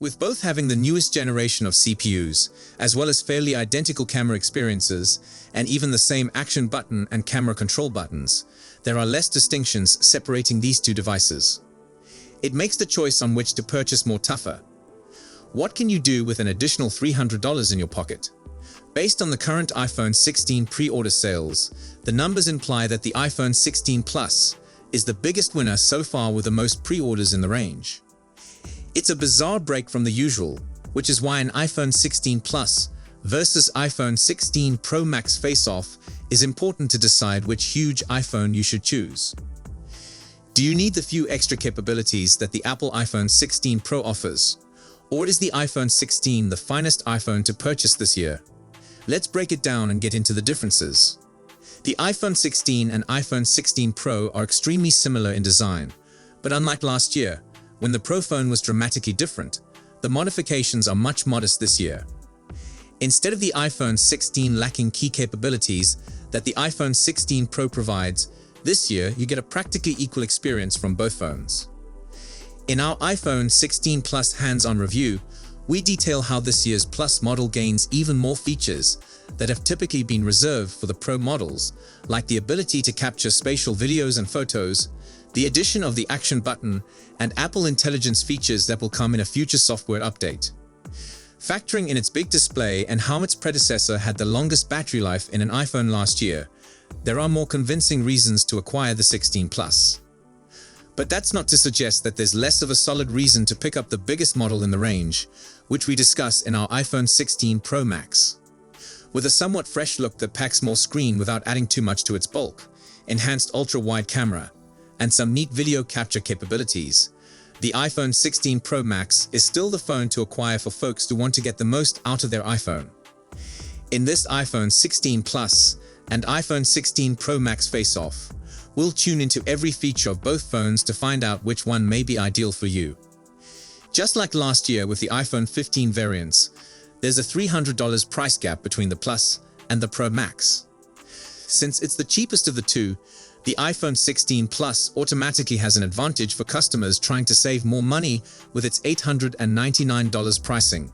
With both having the newest generation of CPUs, as well as fairly identical camera experiences, and even the same action button and camera control buttons, there are less distinctions separating these two devices. It makes the choice on which to purchase more tougher. What can you do with an additional $300 in your pocket? Based on the current iPhone 16 pre-order sales, the numbers imply that the iPhone 16 Plus is the biggest winner so far with the most pre-orders in the range. It's a bizarre break from the usual, which is why an iPhone 16 Plus versus iPhone 16 Pro Max face-off is important to decide which huge iPhone you should choose. Do you need the few extra capabilities that the Apple iPhone 16 Pro offers? Or is the iPhone 16 the finest iPhone to purchase this year? Let's break it down and get into the differences. The iPhone 16 and iPhone 16 Pro are extremely similar in design, but unlike last year, when the Pro phone was dramatically different, the modifications are much modest this year. Instead of the iPhone 16 lacking key capabilities that the iPhone 16 Pro provides, this year you get a practically equal experience from both phones. In our iPhone 16 Plus hands-on review, we detail how this year's Plus model gains even more features that have typically been reserved for the Pro models, like the ability to capture spatial videos and photos, the addition of the action button, and Apple Intelligence features that will come in a future software update. Factoring in its big display and how its predecessor had the longest battery life in an iPhone last year, there are more convincing reasons to acquire the 16 Plus. But that's not to suggest that there's less of a solid reason to pick up the biggest model in the range, which we discuss in our iPhone 16 Pro Max. With a somewhat fresh look that packs more screen without adding too much to its bulk, enhanced ultra-wide camera, and some neat video capture capabilities, the iPhone 16 Pro Max is still the phone to acquire for folks who want to get the most out of their iPhone. In this iPhone 16 Plus and iPhone 16 Pro Max face-off, we'll tune into every feature of both phones to find out which one may be ideal for you. Just like last year with the iPhone 15 variants, there's a $300 price gap between the Plus and the Pro Max. Since it's the cheapest of the two, the iPhone 16 Plus automatically has an advantage for customers trying to save more money with its $899 pricing.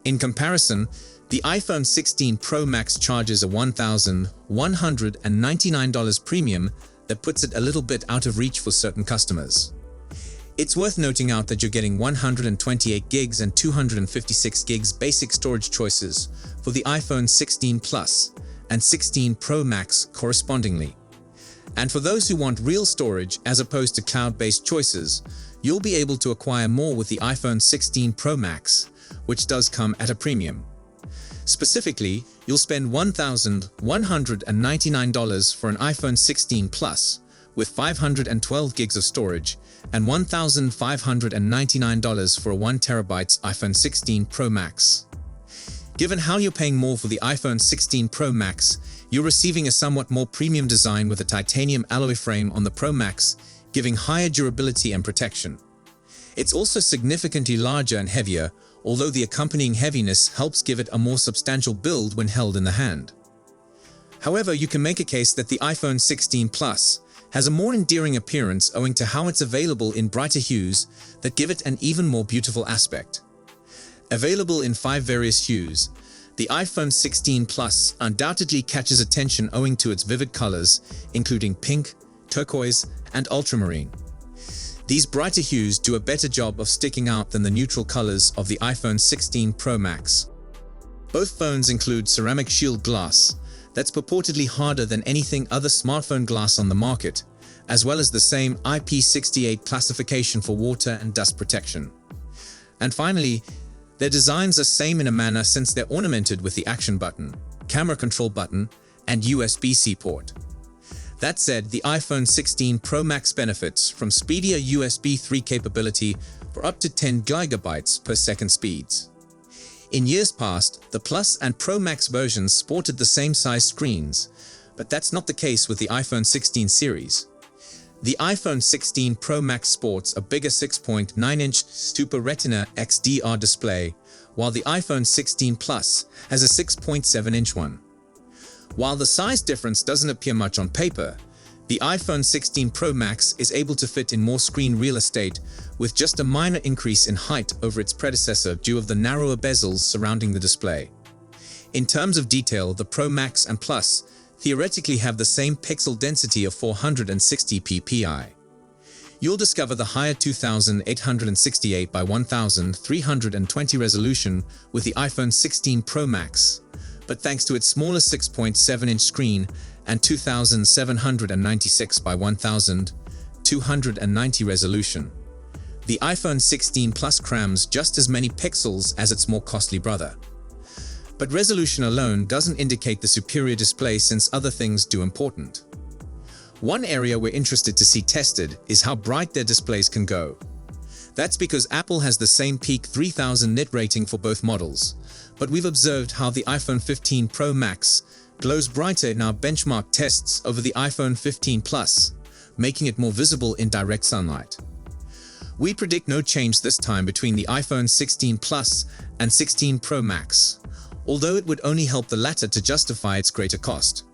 In comparison, the iPhone 16 Pro Max charges a $1,199 premium that puts it a little bit out of reach for certain customers. It's worth noting out that you're getting 128 gigs and 256 gigs basic storage choices for the iPhone 16 Plus and 16 Pro Max correspondingly. And for those who want real storage as opposed to cloud-based choices, you'll be able to acquire more with the iPhone 16 Pro Max, which does come at a premium. Specifically, you'll spend $1,199 for an iPhone 16 Plus with 512 gigs of storage and $1,599 for a 1TB iPhone 16 Pro Max. Given how you're paying more for the iPhone 16 Pro Max, you're receiving a somewhat more premium design with a titanium alloy frame on the Pro Max, giving higher durability and protection. It's also significantly larger and heavier, although the accompanying heaviness helps give it a more substantial build when held in the hand. However, you can make a case that the iPhone 16 Plus has a more endearing appearance owing to how it's available in brighter hues that give it an even more beautiful aspect. Available in 5 various hues, the iPhone 16 Plus undoubtedly catches attention owing to its vivid colors, including pink, turquoise, and ultramarine. These brighter hues do a better job of sticking out than the neutral colors of the iPhone 16 Pro Max. Both phones include ceramic shield glass that's purportedly harder than anything other smartphone glass on the market, as well as the same IP68 classification for water and dust protection. And finally, their designs are same in a manner since they're ornamented with the action button, camera control button, and USB-C port. That said, the iPhone 16 Pro Max benefits from speedier USB 3 capability for up to 10 GB per second speeds. In years past, the Plus and Pro Max versions sported the same size screens, but that's not the case with the iPhone 16 series. The iPhone 16 Pro Max sports a bigger 6.9-inch Super Retina XDR display, while the iPhone 16 Plus has a 6.7-inch one. While the size difference doesn't appear much on paper, The iPhone 16 Pro Max is able to fit in more screen real estate with just a minor increase in height over its predecessor due to the narrower bezels surrounding the display. In terms of detail, the Pro Max and Plus theoretically have the same pixel density of 460 ppi. You'll discover the higher 2868 by 1320 resolution with the iPhone 16 Pro Max, but thanks to its smaller 6.7-inch screen and 2796 by 1290 resolution, the iPhone 16 Plus crams just as many pixels as its more costly brother. But resolution alone doesn't indicate the superior display, since other things do important. One area we're interested to see tested is how bright their displays can go. That's because Apple has the same peak 3000 nit rating for both models, but we've observed how the iPhone 15 Pro Max glows brighter in our benchmark tests over the iPhone 15 Plus, making it more visible in direct sunlight. We predict no change this time between the iPhone 16 Plus and 16 Pro Max, although it would only help the latter to justify its greater cost.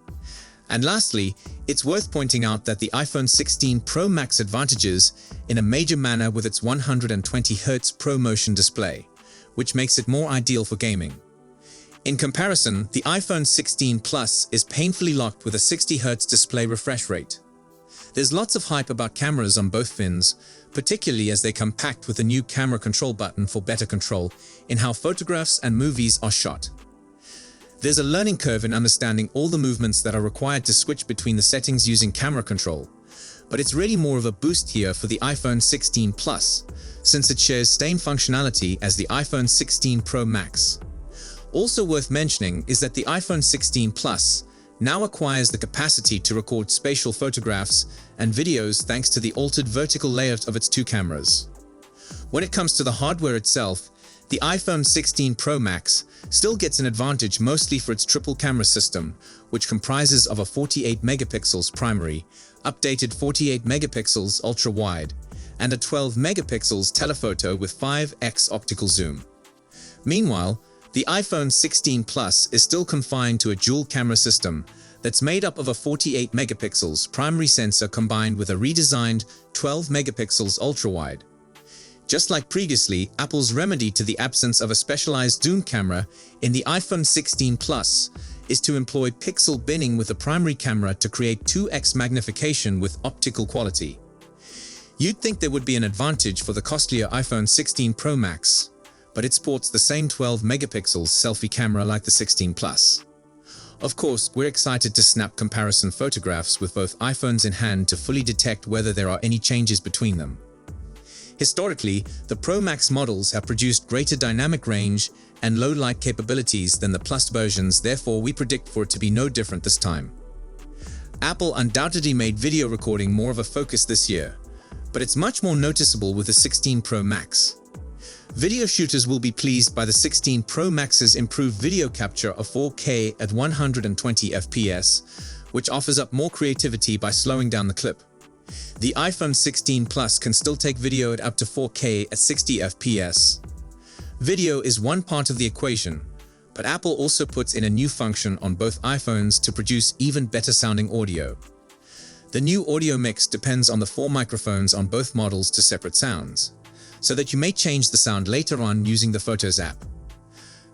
And lastly, it's worth pointing out that the iPhone 16 Pro Max advantages in a major manner with its 120Hz ProMotion display, which makes it more ideal for gaming. In comparison, the iPhone 16 Plus is painfully locked with a 60Hz display refresh rate. There's lots of hype about cameras on both fins, particularly as they come packed with a new camera control button for better control in how photographs and movies are shot. There's a learning curve in understanding all the movements that are required to switch between the settings using camera control, but it's really more of a boost here for the iPhone 16 Plus, since it shares same functionality as the iPhone 16 Pro Max. Also worth mentioning is that the iPhone 16 Plus now acquires the capacity to record spatial photographs and videos thanks to the altered vertical layout of its two cameras. When it comes to the hardware itself, the iPhone 16 Pro Max still gets an advantage mostly for its triple camera system, which comprises of a 48 megapixels primary, updated 48 megapixels ultra-wide, and a 12 megapixels telephoto with 5x optical zoom. Meanwhile, the iPhone 16 Plus is still confined to a dual camera system that's made up of a 48 megapixels primary sensor combined with a redesigned 12 megapixels ultra-wide. Just like previously, Apple's remedy to the absence of a specialized zoom camera in the iPhone 16 Plus is to employ pixel binning with the primary camera to create 2x magnification with optical quality. You'd think there would be an advantage for the costlier iPhone 16 Pro Max, but it sports the same 12 megapixels selfie camera like the 16 Plus. Of course, we're excited to snap comparison photographs with both iPhones in hand to fully detect whether there are any changes between them. Historically, the Pro Max models have produced greater dynamic range and low light capabilities than the Plus versions, therefore we predict for it to be no different this time. Apple undoubtedly made video recording more of a focus this year, but it's much more noticeable with the 16 Pro Max. Video shooters will be pleased by the 16 Pro Max's improved video capture of 4K at 120 FPS, which offers up more creativity by slowing down the clip. The iPhone 16 Plus can still take video at up to 4K at 60 FPS. Video is one part of the equation, but Apple also puts in a new function on both iPhones to produce even better sounding audio. The new audio mix depends on the 4 microphones on both models to separate sounds, so that you may change the sound later on using the Photos app.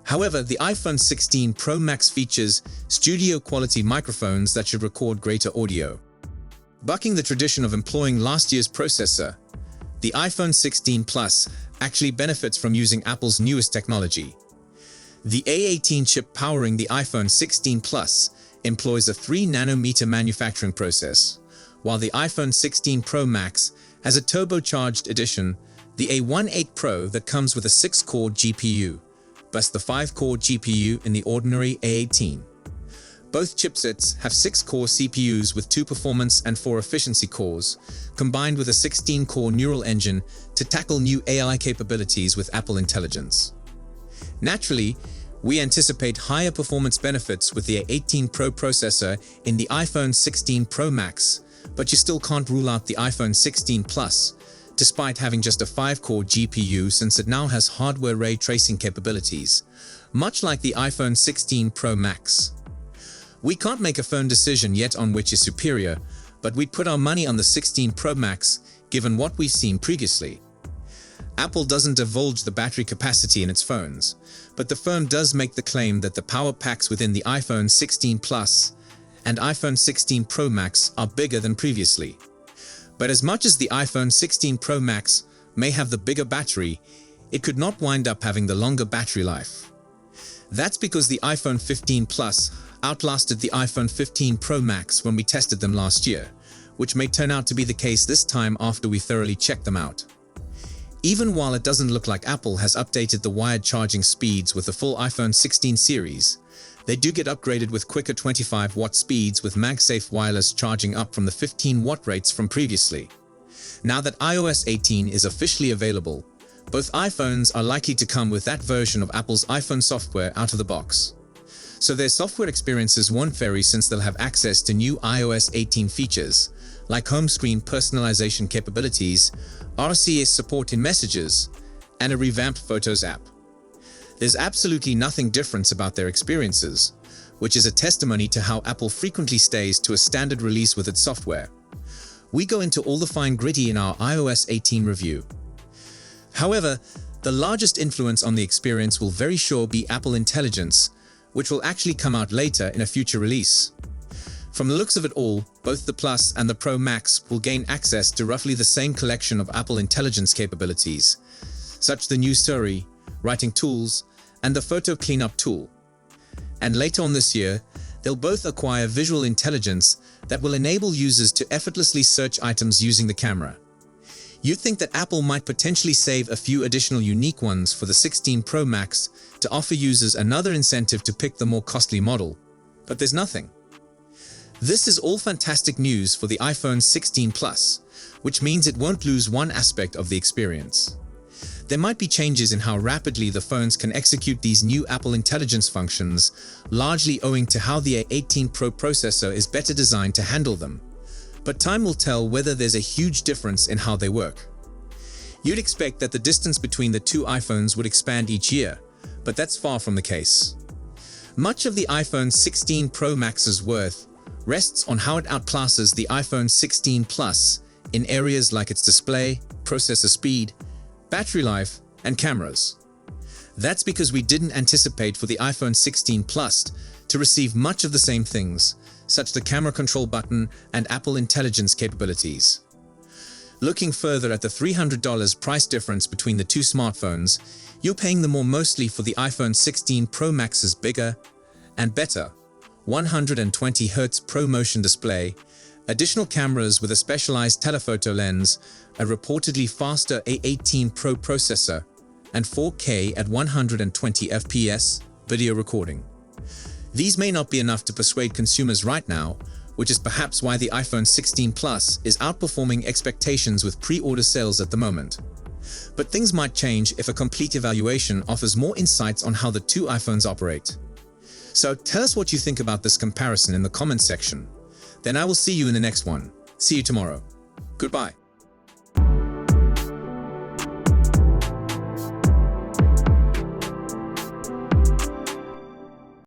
However, the iPhone 16 Pro Max features studio quality microphones that should record greater audio. Bucking the tradition of employing last year's processor, the iPhone 16 Plus actually benefits from using Apple's newest technology. The A18 chip powering the iPhone 16 Plus employs a 3-nanometer manufacturing process, while the iPhone 16 Pro Max has a turbocharged edition, the A18 Pro, that comes with a 6-core GPU, plus the 5-core GPU in the ordinary A18. Both chipsets have 6-core CPUs with 2 performance and 4 efficiency cores, combined with a 16-core neural engine to tackle new AI capabilities with Apple Intelligence. Naturally, we anticipate higher performance benefits with the A18 Pro processor in the iPhone 16 Pro Max, but you still can't rule out the iPhone 16 Plus, despite having just a 5-core GPU, since it now has hardware ray tracing capabilities, much like the iPhone 16 Pro Max. We can't make a firm decision yet on which is superior, but we'd put our money on the 16 Pro Max given what we've seen previously. Apple doesn't divulge the battery capacity in its phones, but the firm does make the claim that the power packs within the iPhone 16 Plus and iPhone 16 Pro Max are bigger than previously. But as much as the iPhone 16 Pro Max may have the bigger battery, it could not wind up having the longer battery life. That's because the iPhone 15 Plus outlasted the iPhone 15 Pro Max when we tested them last year, which may turn out to be the case this time after we thoroughly checked them out. Even while it doesn't look like Apple has updated the wired charging speeds with the full iPhone 16 series, they do get upgraded with quicker 25-watt speeds with MagSafe wireless charging up from the 15-watt rates from previously. Now that iOS 18 is officially available, both iPhones are likely to come with that version of Apple's iPhone software out of the box. So their software experiences won't vary since they'll have access to new iOS 18 features, like home screen personalization capabilities, RCS support in Messages, and a revamped Photos app. There's absolutely nothing different about their experiences, which is a testimony to how Apple frequently stays to a standard release with its software. We go into all the fine-gritty in our iOS 18 review. However, the largest influence on the experience will very sure be Apple Intelligence, which will actually come out later in a future release. From the looks of it all, both the Plus and the Pro Max will gain access to roughly the same collection of Apple Intelligence capabilities, such as the new Siri, writing tools, and the photo cleanup tool. And later on this year, they'll both acquire visual intelligence that will enable users to effortlessly search items using the camera. You'd think that Apple might potentially save a few additional unique ones for the 16 Pro Max to offer users another incentive to pick the more costly model, but there's nothing. This is all fantastic news for the iPhone 16 Plus, which means it won't lose one aspect of the experience. There might be changes in how rapidly the phones can execute these new Apple Intelligence functions, largely owing to how the A18 Pro processor is better designed to handle them. But time will tell whether there's a huge difference in how they work. You'd expect that the distance between the two iPhones would expand each year, but that's far from the case. Much of the iPhone 16 Pro Max's worth rests on how it outclasses the iPhone 16 Plus in areas like its display, processor speed, battery life, and cameras. That's because we didn't anticipate for the iPhone 16 Plus to receive much of the same things, such as the camera control button and Apple Intelligence capabilities. Looking further at the $300 price difference between the two smartphones, you're paying the more mostly for the iPhone 16 Pro Max's bigger and better 120Hz ProMotion display, additional cameras with a specialized telephoto lens, a reportedly faster A18 Pro processor, and 4K at 120 FPS video recording. These may not be enough to persuade consumers right now, which is perhaps why the iPhone 16 Plus is outperforming expectations with pre-order sales at the moment. But things might change if a complete evaluation offers more insights on how the two iPhones operate. So tell us what you think about this comparison in the comments section. Then I will see you in the next one. See you tomorrow. Goodbye.